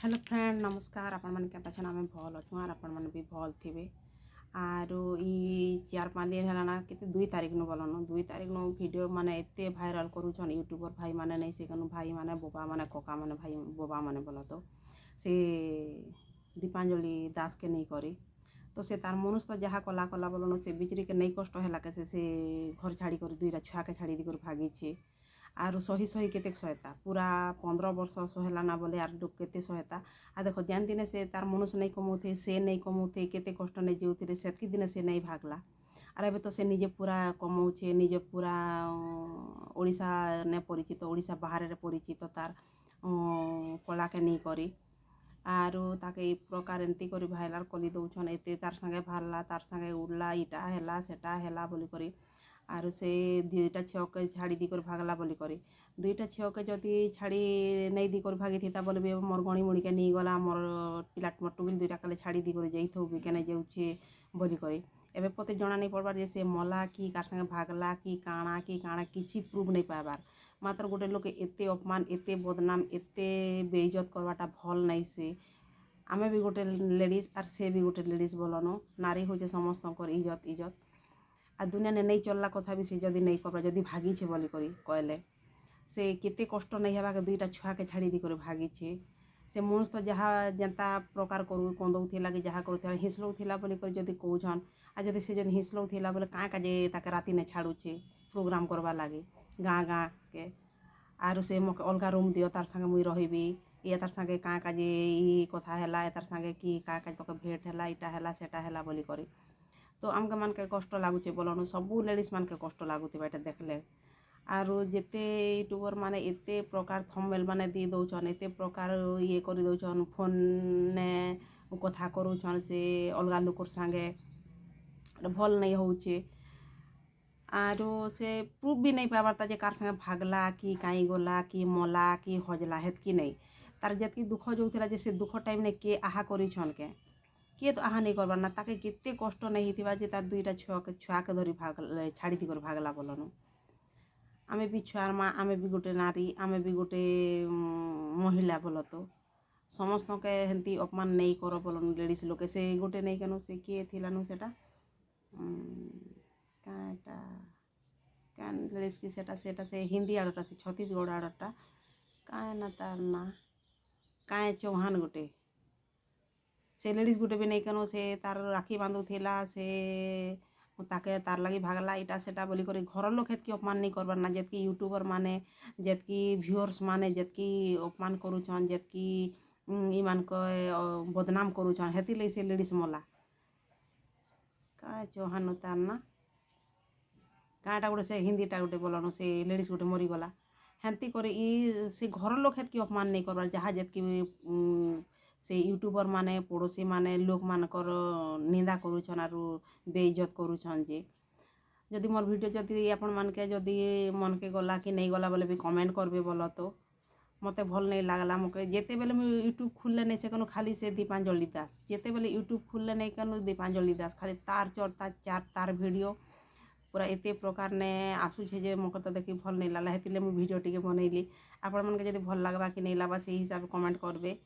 Hello friend नमस्कार आपण मैंने क्या अच्छा आम भल अच्छु और आपण मैंने भी भल थे आरो ई 4-5 दिन है ना कि 2 तारीख नु बोलन 2 तारीख नु वीडियो माने एते भाइराल करूछन यूट्यूबर भाई माने नहीं से कनु भाई माने बोबा माने कोका माने भाई बोबा माने बोला तो से दीपांजलि दास के नहीं करी तो से तार मनुष्य तो जहाँ कला कला बोलन से बिचरी के नहीं कष्ट है से घर छाड़ी कर 2टा छुआ के छाड़ी कर भागी छे आरु सही सही केते सहायता पूरा 15 वर्ष सहला ना बोले आर लोग केते सहायता आ देखो जान दिने से तार मनुष्य नहीं कमाऊे से नहीं कमाऊे केते कष्ट नहीं जीवते सेतकी दिन से नहीं भागला आर एबे तो से निजे पूरा कमाऊे निजे पूरा ओडिशा ने परिचित ओडिशा बाहर रे परिचित तार कला के नहीं करी आरु ताके प्रकार एंती करी भाइलार कली दउछन एते तार संगे भाला तार संगे उड़ला इटा हैला सेटा हैला बोली करी आरु से 2टा छुआ के छाड़ी दी कर भागला बोली करी 2टा छुआ के जदि छाड़ी नहीं दी कर भागी थी बोले भी मोर गणी मुड़ी के नहीं गला मोर पिला टुबिल 2टा काले छाड़ी दी कर जाइथौ भी केने जाउछे बोली करी एबे पते जना नहीं पड़बार जे से मला कि कार संगे भागला कि काଣା किछि प्रूव नहीं पाबार मात्र गोटे लोक एते अपमान एते बदनाम एते बेइज्जत करवाटा भल नहीं से आमे भी गोटे लेडीज आर से भी गोटे लेडीज बोलन नारी हो समस्त इज्जत आ दुनिया ने नहीं चलला कथा भी से जदि नहीं करबा जदि भागी छे बोली करी कहले से केते कष्ट नहीं हेबा के 2टा छुआ के छाड़ी दी कर भागी छे से मनुष्य तो जहाँ जनता प्रकार करू कंदौला कि जहाँ करूला हिंसलौला बोली कर जदि कहछन आ जदि से जन हिंसलौला बोले काजे ताके राति ने छाड़ुछे प्रोग्राम करवा लगे गाँ के आरु से मके अलगा रूम दियो तार संगे मुई रहिबी ये तार संगे काजे ई कथा हैला तार संगे कि काजे तके भेट हैला इटा हैला सेटा हैला बोली करी तो आमके मान के कष्ट लगुचे बोलन सबू लेडीज मान के कष्ट लगुवा ये देखले आरु जेते यूट्यूबर माने एते प्रकार थंबनेल माने दी दउछन एते प्रकार ये करी दउछन फोन ने कथा करूछन से अलगा लोकर संगे भल नहीं होउछे आरो से प्रूफ भी नहीं पाबारता जे कार संगे भागला कि काई गला कि मला कि हजला हेतकी नहीं तार जेतकी दुख जोउथिला जे से दुख टाइम ने के आहा करिछन के किए तो आहा नहीं करबार ना ताके केते कष्ट नहीं थिबा जे तार 2टा छुआ के धरी भाग छाड़ी दी कर भागला बोलन आमे भी छुआर माँ आमे भी गोटे नारी आमे भी गोटे महिला बोल तो समस्त के हेंती अपमान नहीं कर बोलन लेडीज लोके से गोटे नहीं केनु से किए थिलानु सेटा काटा कान लेडीज की सेटा से हिंदी आड़टा से छत्तीसगढ़ आड़टा काए ना तार ना काए चौहान गोटे से लेडीज गोटे भी नहीं केनु से तार राखी बांधु थिला से ताके तार लगी भागला इटा सेटा बोली करी घर लोक हेतकी अपमान नहीं करबार ना जेतकी यूट्यूबर माने जेतकी व्यूअर्स माने जेतकी अपमान करूछन जेतकी ईमान को बदनाम करूछन हेती ले से लेडीज मला का चौहान तार ना काटा गोटे से हिंदीटा गोटे बोलन से लेडीज गोटे मरीगला हेंती करे ई से घर लोक हेतकी अपमान नहीं करबार जहाँ जेतकी से यूट्यूबर माने पड़ोसी माने लोक मानकर निंदा करूछन आरु बेइज्जत करूछन जे जदि मोर वीडियो जदि आपण मान के जदि मन के गला कि नहीं गला बोले भी कमेंट करबे बोल तो मते भल नहीं लागला मके जेते बेले मैं यूट्यूब खुलले नहीं से कनु खाली से दीपांजलि दास जेते बेले यूट्यूब खुलले नहीं कनु दीपांजलि दास खाली तार चढ़ता चार तार वीडियो पूरा एते प्रकार ने आसुछे जे मके तो देखि भल नहीं लागला हेतिले मैं वीडियो टिके बनैली आपण मन के जदि भल लागबा कि नहीं लागबा से हिसाब कमेंट करबे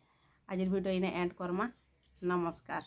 आज वीडियो इने एंड करमा नमस्कार।